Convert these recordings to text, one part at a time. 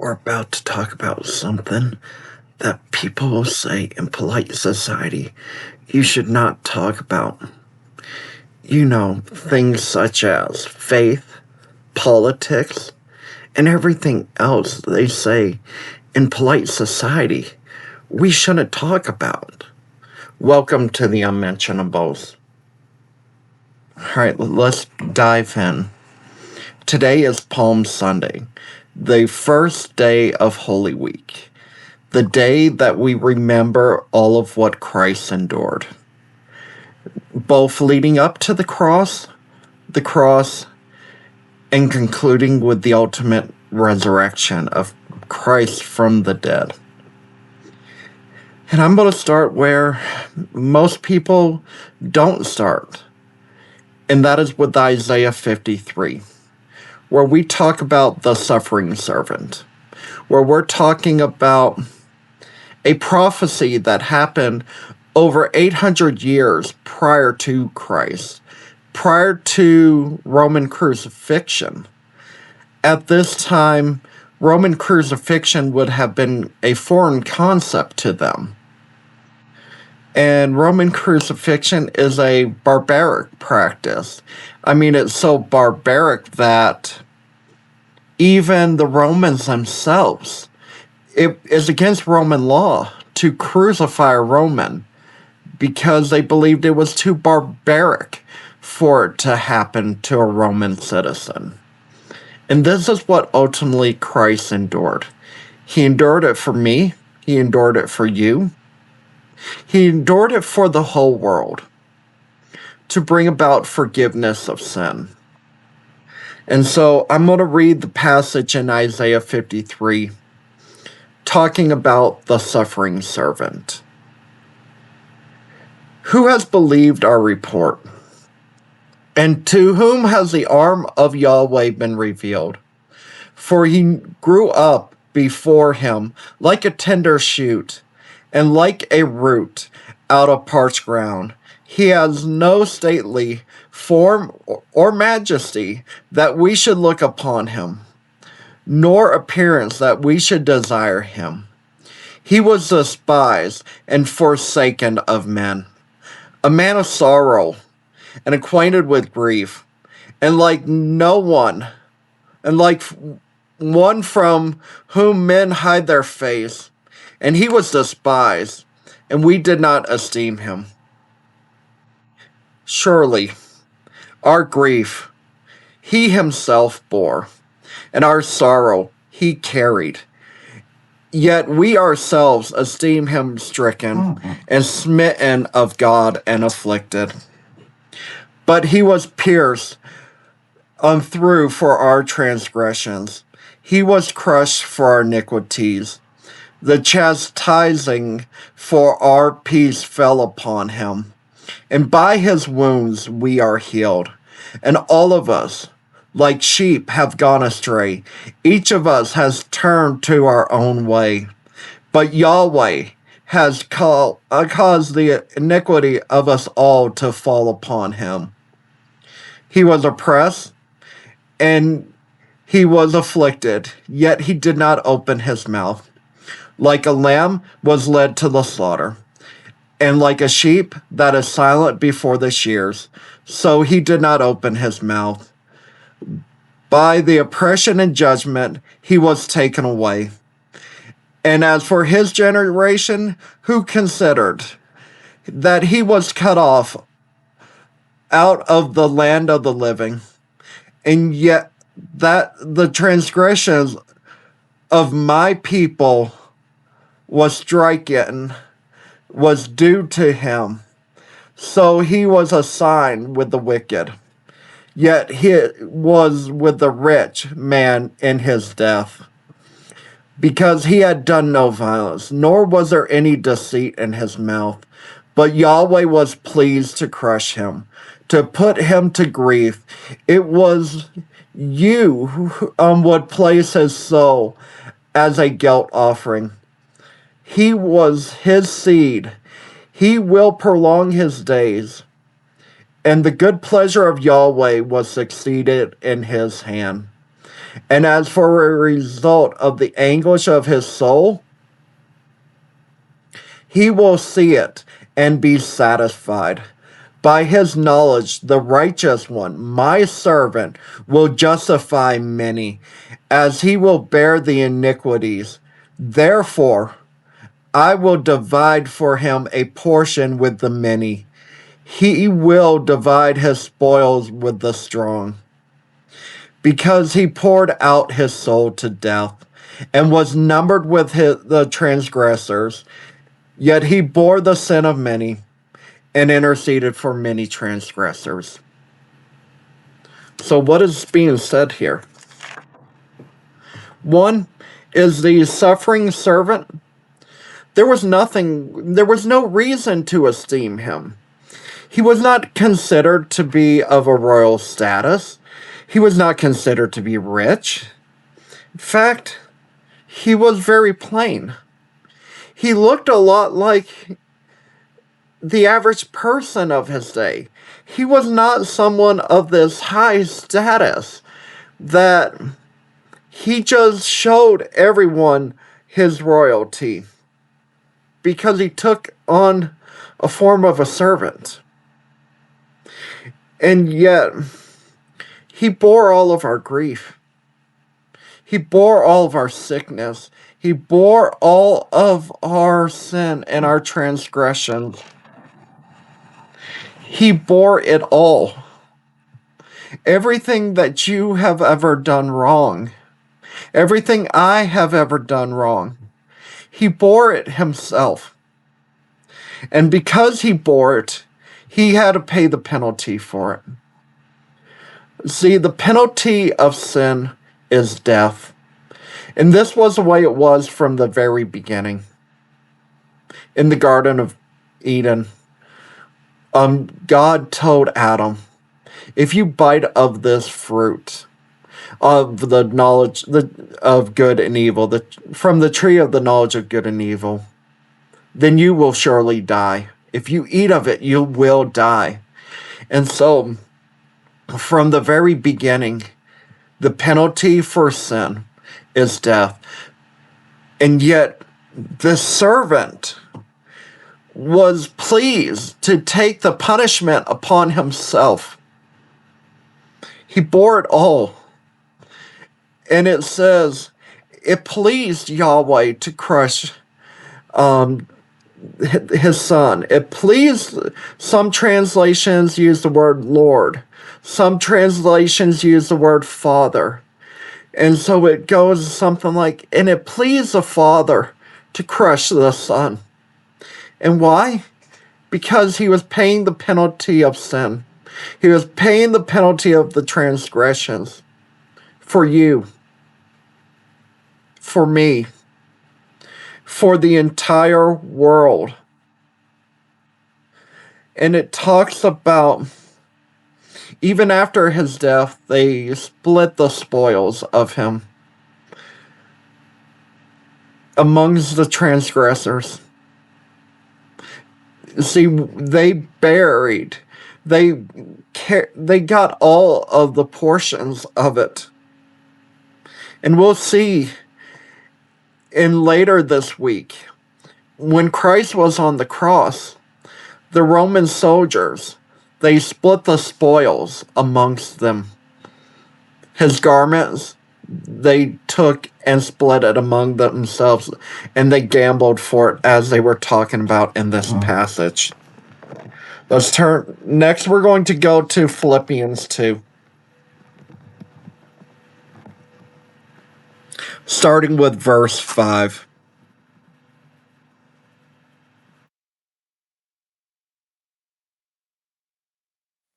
We're about to talk about something that people will say in polite society you should not talk about. Things such as faith, politics, and everything else they say in polite society we shouldn't talk about. Welcome to the Unmentionables. Alright, let's dive in. Today is Palm Sunday, the first day of Holy Week, the day that we remember all of what Christ endured, both leading up to the cross, and concluding with the ultimate resurrection of Christ from the dead. And I'm going to start where most people don't start, and that is with Isaiah 53. Where we talk about the suffering servant, where we're talking about a prophecy that happened over 800 years prior to Christ, prior to Roman crucifixion. At this time, Roman crucifixion would have been a foreign concept to them. And Roman crucifixion is a barbaric practice. I mean, it's so barbaric that even the Romans themselves, it is against Roman law to crucify a Roman because they believed it was too barbaric for it to happen to a Roman citizen. And this is what ultimately Christ endured. He endured it for me. He endured it for you. He endured it for the whole world to bring about forgiveness of sin. And so I'm going to read the passage in Isaiah 53 talking about the suffering servant. Who has believed our report? And to whom has the arm of Yahweh been revealed? For he grew up before him like a tender shoot, and like a root out of parched ground. He has no stately form or majesty that we should look upon him, nor appearance that we should desire him. He was despised and forsaken of men, a man of sorrow and acquainted with grief, and like one from whom men hide their face. And he was despised, and we did not esteem him. Surely, our grief he himself bore, and our sorrow he carried. Yet we ourselves esteem him stricken, and smitten of God, and afflicted. But he was pierced through for our transgressions. He was crushed for our iniquities. The chastising for our peace fell upon him, and by his wounds we are healed. And all of us, like sheep, have gone astray. Each of us has turned to our own way. But Yahweh has caused the iniquity of us all to fall upon him. He was oppressed, and he was afflicted, yet he did not open his mouth. Like a lamb was led to the slaughter, and like a sheep that is silent before the shears, so he did not open his mouth. By the oppression and judgment he was taken away. And as for his generation, who considered that he was cut off out of the land of the living, and yet that the transgressions of my people was stricken, was due to him. So he was assigned with the wicked, yet he was with the rich man in his death, because he had done no violence, nor was there any deceit in his mouth. But Yahweh was pleased to crush him, to put him to grief. It was you who would place his soul as a guilt offering. He was his seed. He will prolong his days. And the good pleasure of Yahweh was succeeded in his hand. And as for a result of the anguish of his soul, he will see it and be satisfied. By his knowledge, the righteous one, my servant, will justify many, as he will bear the iniquities. Therefore, I will divide for him a portion with the many. He will divide his spoils with the strong. Because he poured out his soul to death, and was numbered with the transgressors, yet he bore the sin of many, and interceded for many transgressors. So what is being said here? One is the suffering servant. There was no reason to esteem him. He was not considered to be of a royal status. He was not considered to be rich. In fact, he was very plain. He looked a lot like the average person of his day. He was not someone of this high status that he just showed everyone his royalty because he took on a form of a servant. And yet, he bore all of our grief. He bore all of our sickness. He bore all of our sin and our transgressions. He bore it all. Everything that you have ever done wrong, everything I have ever done wrong, he bore it himself. And because he bore it, he had to pay the penalty for it. See, the penalty of sin is death. And this was the way it was from the very beginning. In the Garden of Eden, God told Adam, if you bite of this fruit of the knowledge of good and evil, from the tree of the knowledge of good and evil, then you will surely die. If you eat of it, you will die. And so, from the very beginning, the penalty for sin is death. And yet, the servant was pleased to take the punishment upon himself. He bore it all. And it says, it pleased Yahweh to crush his son. It pleased, some translations use the word Lord. Some translations use the word Father. And so it goes something like, and it pleased the Father to crush the Son. And why? Because he was paying the penalty of sin. He was paying the penalty of the transgressions. For you. For me. For the entire world. And it talks about, even after his death, they split the spoils of him amongst the transgressors. See, they got all of the portions of it. And we'll see in later this week, when Christ was on the cross, the Roman soldiers, they split the spoils amongst them. His garments, they took and split it among themselves, and they gambled for it, as they were talking about in this passage. Let's turn. Next, we're going to go to Philippians 2. Starting with verse 5.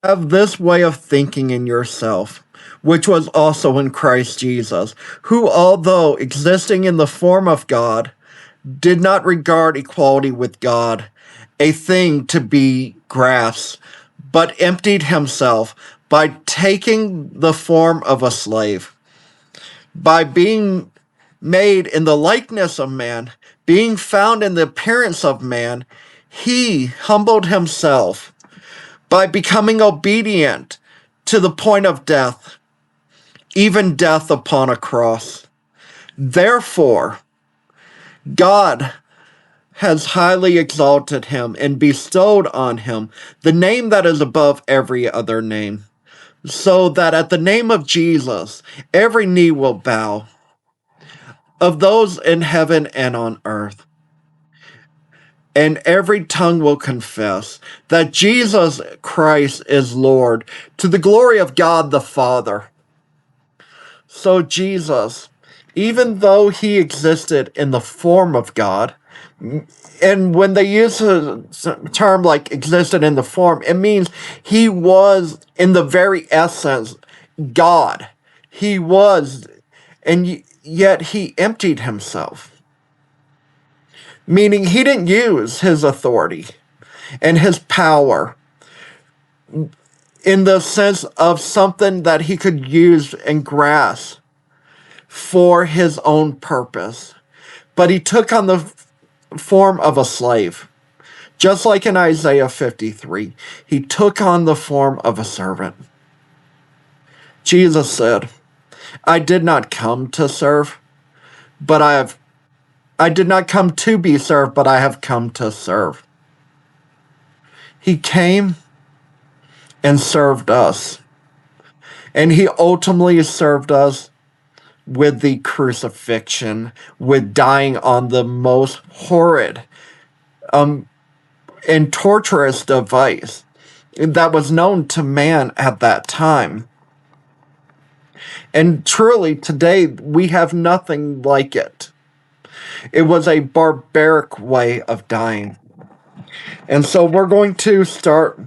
Have this way of thinking in yourself, which was also in Christ Jesus, who, although existing in the form of God, did not regard equality with God a thing to be grasped, but emptied himself by taking the form of a slave. By being made in the likeness of man, being found in the appearance of man, he humbled himself by becoming obedient to the point of death, even death upon a cross. Therefore, God has highly exalted him and bestowed on him the name that is above every other name, so that at the name of Jesus every knee will bow, of those in heaven and on earth, and every tongue will confess that Jesus Christ is Lord, to the glory of God the Father. So Jesus, even though he existed in the form of God, and when they use a term like existed in the form, it means he was in the very essence God. He was, and yet he emptied himself. Meaning he didn't use his authority and his power in the sense of something that he could use and grasp for his own purpose. But he took on the form of a slave. Just like in Isaiah 53, he took on the form of a servant. Jesus said, I did not come to serve, but I did not come to be served, but I have come to serve. He came and served us. And he ultimately served us with the crucifixion, with dying on the most horrid and torturous device that was known to man at that time. And truly, today, we have nothing like it. It was a barbaric way of dying. And so we're going to start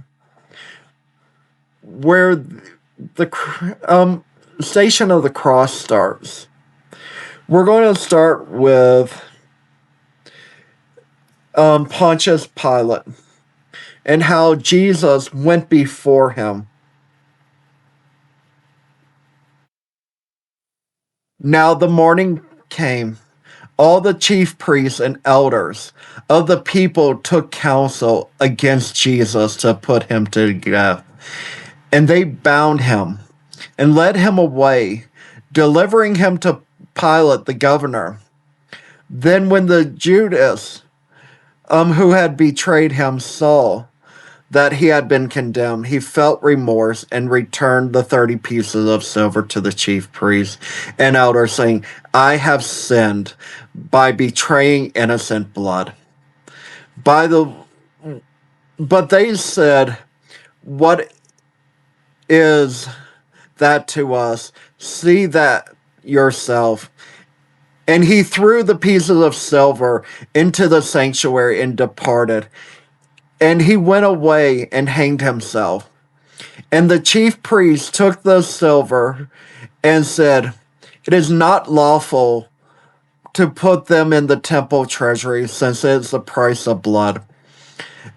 where the Station of the Cross starts. We're going to start with Pontius Pilate and how Jesus went before him. Now the morning came. All the chief priests and elders of the people took counsel against Jesus to put him to death. And they bound him and led him away, delivering him to Pilate the governor. Then when the Judas, who had betrayed him, saw that he had been condemned, he felt remorse and returned the 30 pieces of silver to the chief priests and elders, saying, I have sinned by betraying innocent blood. But they said, what is that to us? See that yourself. And he threw the pieces of silver into the sanctuary and departed. And he went away and hanged himself. And the chief priests took the silver and said, it is not lawful to put them in the temple treasury, since it is the price of blood.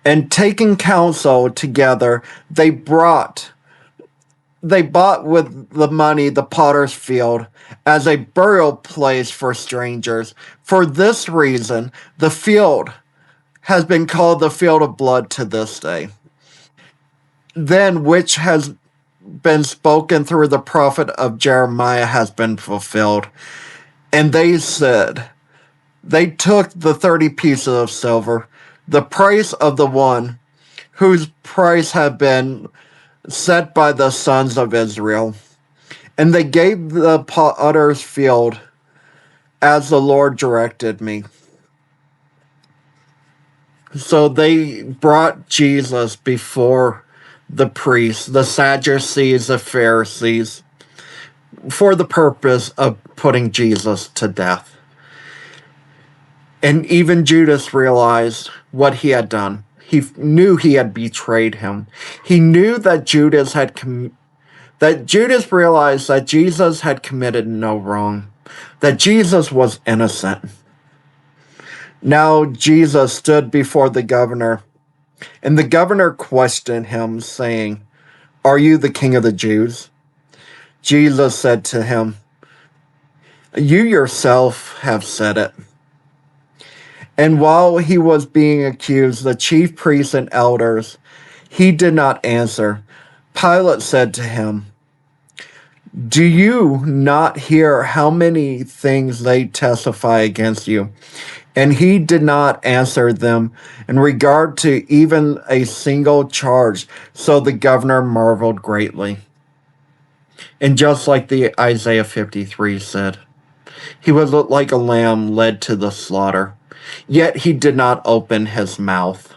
And taking counsel together, they bought with the money the potter's field as a burial place for strangers. For this reason, the field has been called the field of blood to this day. Then which has been spoken through the prophet of Jeremiah has been fulfilled. And they said, they took the 30 pieces of silver, the price of the one whose price had been set by the sons of Israel, and they gave the potter's field as the Lord directed me. So they brought Jesus before the priests, the Sadducees, the Pharisees, for the purpose of putting Jesus to death. And even Judas realized what he had done. He knew he had betrayed him. He knew that Judas realized that Jesus had committed no wrong, that Jesus was innocent. Now Jesus stood before the governor, and the governor questioned him, saying, Are you the king of the Jews? Jesus said to him, You yourself have said it. And while he was being accused, the chief priests and elders, he did not answer. Pilate said to him, Do you not hear how many things they testify against you? And he did not answer them in regard to even a single charge. So the governor marveled greatly. And just like the Isaiah 53 said, he was like a lamb led to the slaughter, yet he did not open his mouth.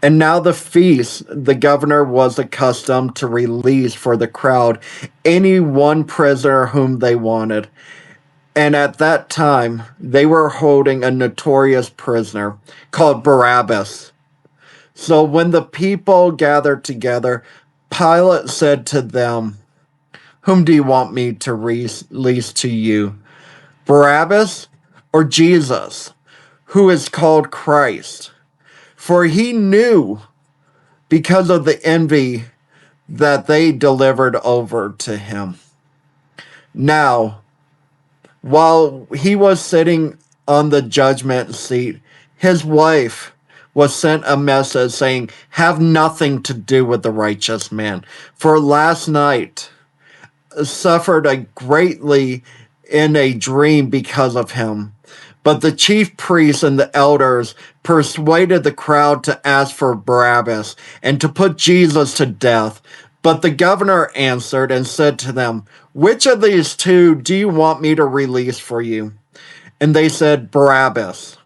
And now the feast, the governor was accustomed to release for the crowd any one prisoner whom they wanted. And at that time, they were holding a notorious prisoner called Barabbas. So when the people gathered together, Pilate said to them, "Whom do you want me to release to you, Barabbas or Jesus, who is called Christ?" For he knew, because of the envy that they delivered over to him. Now, while he was sitting on the judgment seat, his wife was sent a message saying, "Have nothing to do with the righteous man, for last night suffered a greatly in a dream because of him." But the chief priests and the elders persuaded the crowd to ask for Barabbas and to put Jesus to death. But the governor answered and said to them, "Which of these two do you want me to release for you?" And they said, "Barabbas."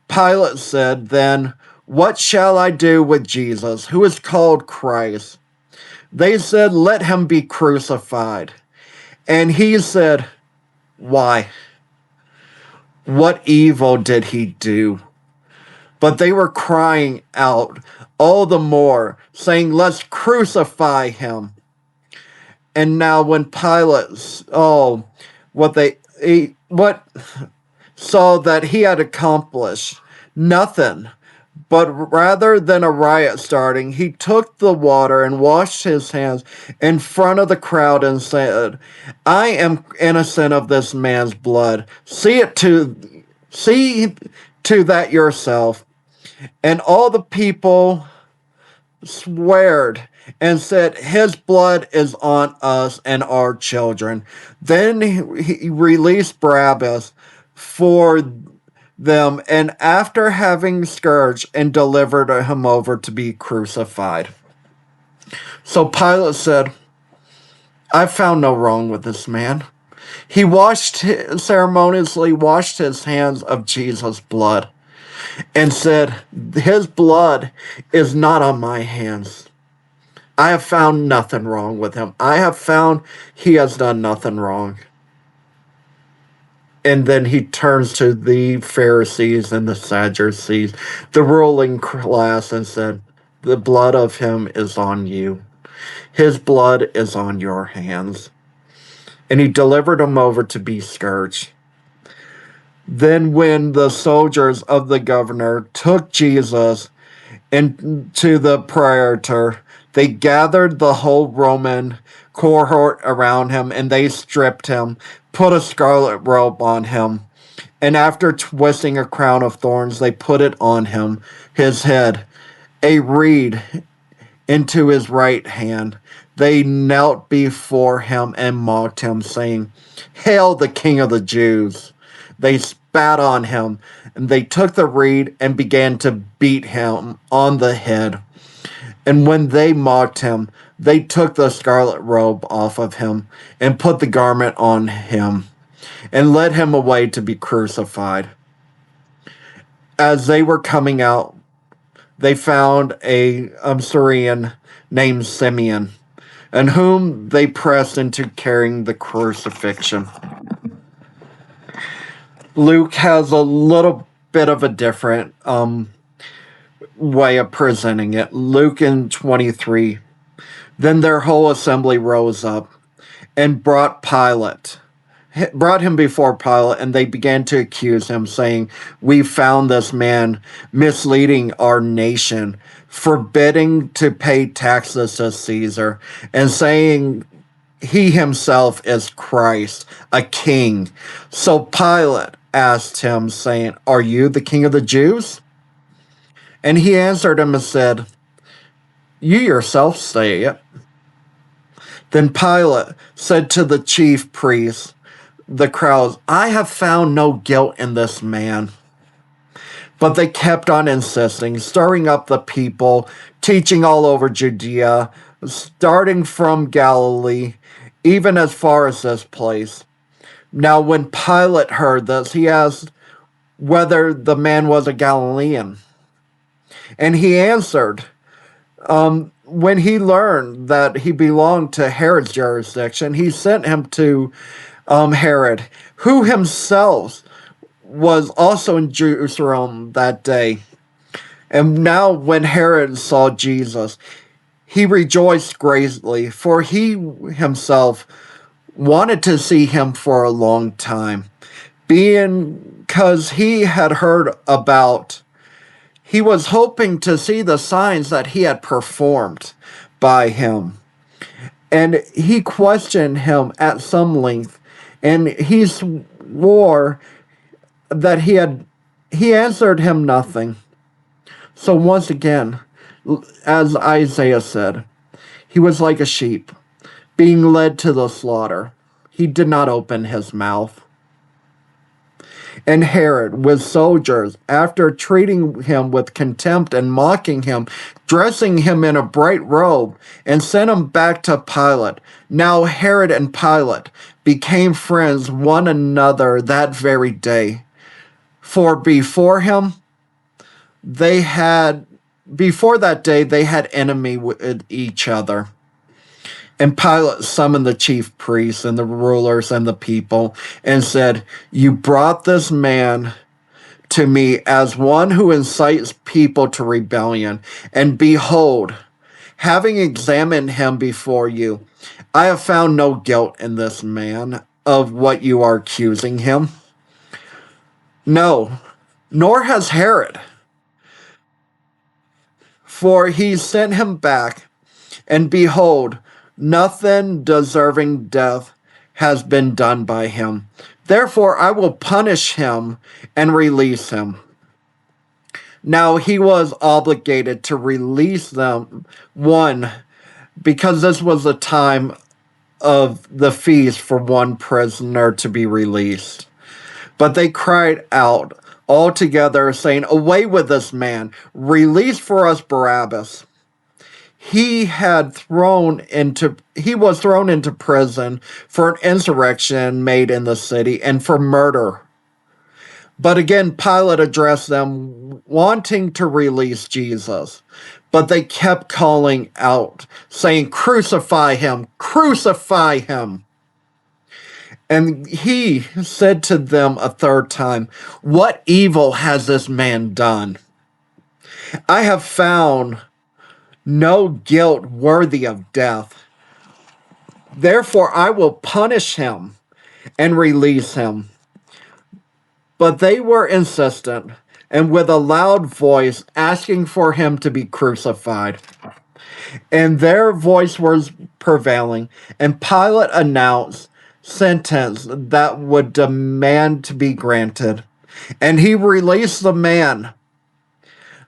Pilate said, "Then what shall I do with Jesus, who is called Christ?" They said, "Let him be crucified." And he said, "Why? What evil did he do?" But they were crying out all the more, saying, "Let's crucify him." And now when Pilate saw what saw that he had accomplished nothing, but rather than a riot starting, he took the water and washed his hands in front of the crowd and said, "I am innocent of this man's blood. See to that yourself." And all the people sweared and said, "His blood is on us and our children." Then he released Barabbas for them, and after having scourged and delivered him over to be crucified. So Pilate said, "I found no wrong with this man." He ceremoniously washed his hands of Jesus' blood and said, "His blood is not on my hands. I have found nothing wrong with him. I have found he has done nothing wrong." And then he turns to the Pharisees and the Sadducees, the ruling class, and said, "The blood of him is on you. His blood is on your hands." And he delivered him over to be scourged. Then when the soldiers of the governor took Jesus into the praetor, they gathered the whole Roman cohort around him, and they stripped him, put a scarlet robe on him, and after twisting a crown of thorns, they put it on his head, a reed into his right hand. They knelt before him and mocked him, saying, "Hail the King of the Jews!" They spat on him, and they took the reed and began to beat him on the head. And when they mocked him, they took the scarlet robe off of him and put the garment on him and led him away to be crucified. As they were coming out, they found a Syrian named Simeon, and whom they pressed into carrying the crucifixion. Luke has a little bit of a different way of presenting it. Luke in 23. Then their whole assembly rose up and brought him before Pilate, and they began to accuse him, saying, "We found this man misleading our nation, forbidding to pay taxes to Caesar, and saying he himself is Christ, a king." So Pilate asked him, saying, "Are you the king of the Jews?" And he answered him and said, "You yourself say it." Then Pilate said to the chief priests, the crowds, I have found no guilt in this man. But they kept on insisting, stirring up the people, teaching all over Judea, starting from Galilee, even as far as this place. Now, when Pilate heard this, he asked whether the man was a Galilean. And he answered, when he learned that he belonged to Herod's jurisdiction, he sent him to Herod, who himself was also in Jerusalem that day. And now when Herod saw Jesus, he rejoiced greatly, for he himself wanted to see him for a long time, because he had heard about. He was hoping to see the signs that he had performed by him. And he questioned him at some length, and he swore that he answered him nothing. So once again, as Isaiah said, he was like a sheep being led to the slaughter. He did not open his mouth. And Herod, with soldiers, after treating him with contempt and mocking him, dressing him in a bright robe, and sent him back to Pilate. Now Herod and Pilate became friends one another that very day. For before that day, they had enemy with each other. And Pilate summoned the chief priests and the rulers and the people and said, You brought this man to me as one who incites people to rebellion. And behold, having examined him before you, I have found no guilt in this man of what you are accusing him. No, nor has Herod. For he sent him back, and behold, nothing deserving death has been done by him. Therefore I will punish him and release him. Now he was obligated to release them, one, because this was the time of the feast for one prisoner to be released. But they cried out all together, saying, Away with this man! Release for us Barabbas. He was thrown into prison for an insurrection made in the city and for murder. But again, Pilate addressed them, wanting to release Jesus. But they kept calling out, saying, Crucify him! Crucify him! And he said to them a third time, What evil has this man done? I have found no guilt worthy of death. Therefore I will punish him and release him. But they were insistent, and with a loud voice asking for him to be crucified. And their voice was prevailing, and Pilate announced sentence that would demand to be granted. And he released the man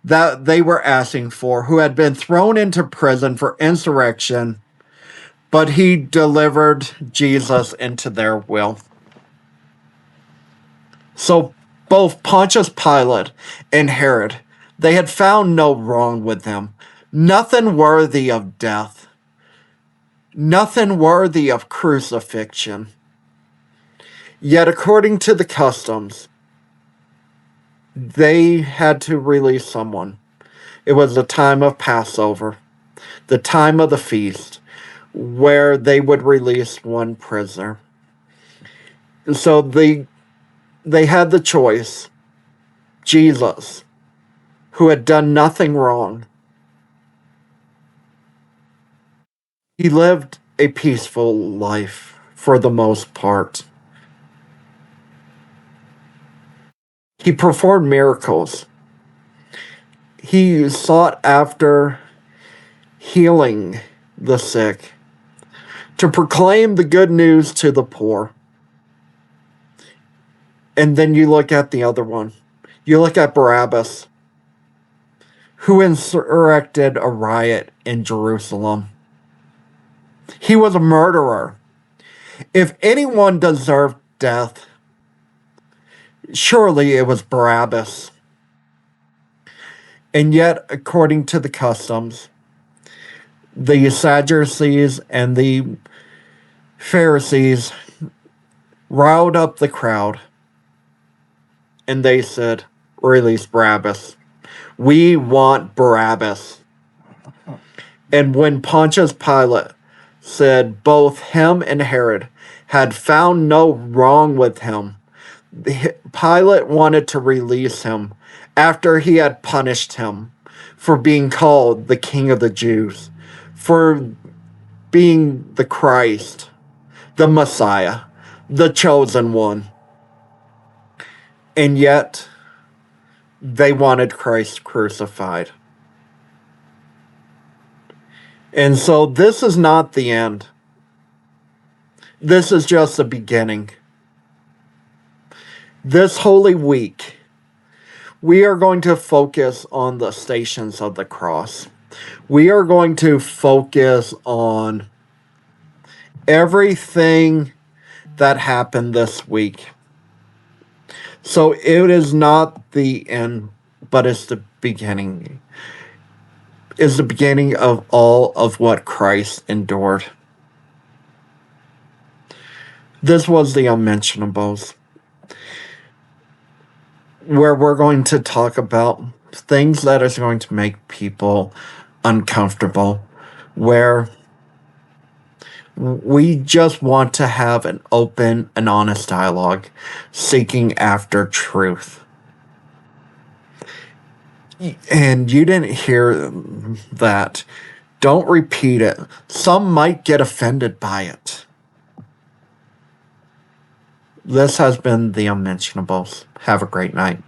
that they were asking for, who had been thrown into prison for insurrection, but he delivered Jesus into their will. So both Pontius Pilate and Herod, they had found no wrong with him, nothing worthy of death, nothing worthy of crucifixion. Yet according to the customs, they had to release someone. It was the time of Passover, the time of the feast, where they would release one prisoner. So they had the choice. Jesus, who had done nothing wrong, he lived a peaceful life for the most part. He performed miracles. He sought after healing the sick, to proclaim the good news to the poor. And then you look at the other one. You look at Barabbas, who insurrected a riot in Jerusalem. He was a murderer. If anyone deserved death, surely it was Barabbas. And yet, according to the customs, the Sadducees and the Pharisees riled up the crowd, and they said, "Release Barabbas. We want Barabbas." And when Pontius Pilate said both him and Herod had found no wrong with him, Pilate wanted to release him after he had punished him for being called the King of the Jews, for being the Christ, the Messiah, the chosen one. And yet, they wanted Christ crucified. And so this is not the end. This is just the beginning. This Holy Week, we are going to focus on the stations of the cross. We are going to focus on everything that happened this week. So it is not the end, but it's the beginning. It's the beginning of all of what Christ endured. This was the Unmentionables, where we're going to talk about things that are going to make people uncomfortable, where we just want to have an open and honest dialogue, seeking after truth. And you didn't hear that. Don't repeat it. Some might get offended by it. This has been the Unmentionables. Have a great night.